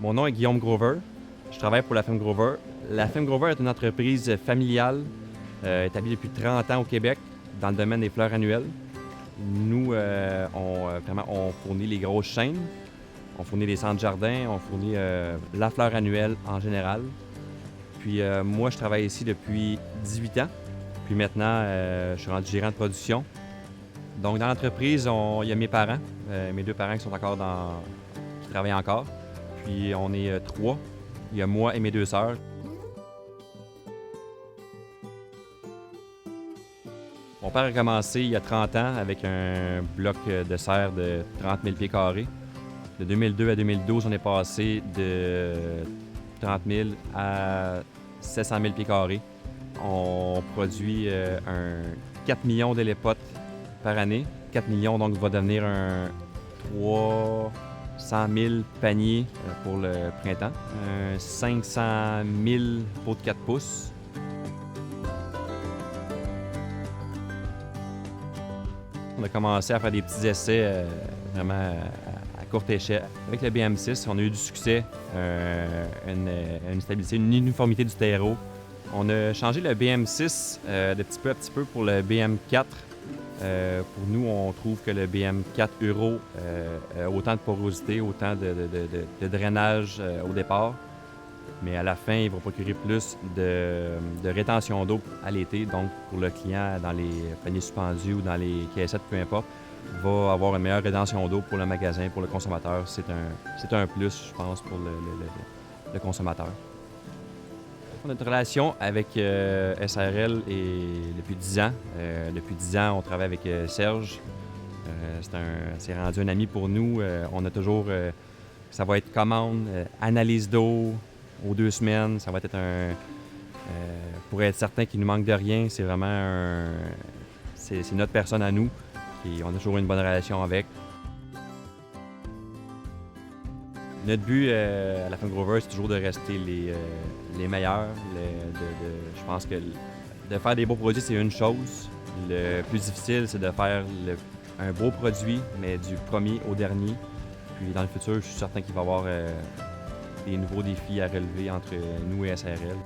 Mon nom est Guillaume Grover. Je travaille pour la ferme Grover. La ferme Grover est une entreprise familiale établie depuis 30 ans au Québec dans le domaine des fleurs annuelles. Nous, on fournit les grosses chaînes, on fournit les centres jardins, on fournit la fleur annuelle en général. Puis moi, je travaille ici depuis 18 ans. Puis maintenant, je suis rendu gérant de production. Donc dans l'entreprise, il y a mes parents, mes deux parents qui travaillent encore. Puis on est trois. Il y a moi et mes deux sœurs. Mon père a commencé il y a 30 ans avec un bloc de serre de 30 000 pieds carrés. De 2002 à 2012, on est passé de 30 000 à 700 000 pieds carrés. On produit 4 millions d'élépotes par année. 4 millions, donc, va devenir un 300 000 paniers pour le printemps. 500 000 pots de 4 pouces. On a commencé à faire des petits essais vraiment à courte échelle. Avec le BM6, on a eu du succès, une stabilité, une uniformité du terreau. On a changé le BM6 de petit peu à petit peu pour le BM4. Pour nous, on trouve que le BM4 Euro a autant de porosité, autant de drainage au départ. Mais à la fin, il va procurer plus de rétention d'eau à l'été. Donc, pour le client, dans les paniers suspendus ou dans les caissettes, peu importe, va avoir une meilleure rétention d'eau pour le magasin, pour le consommateur. C'est un plus, je pense, pour le consommateur. Notre relation avec SRL est depuis 10 ans. Depuis 10 ans, on travaille avec Serge. C'est rendu un ami pour nous. On a toujours... ça va être commande, analyse d'eau aux 2 semaines. Ça va être pour être certain qu'il nous manque de rien, c'est vraiment c'est notre personne à nous. On a toujours une bonne relation avec. Notre but à la ferme Grover, c'est toujours de rester les meilleurs. Je pense que de faire des beaux produits, c'est une chose. Le plus difficile, c'est de faire un beau produit, mais du premier au dernier. Puis dans le futur, je suis certain qu'il va y avoir des nouveaux défis à relever entre nous et SRL.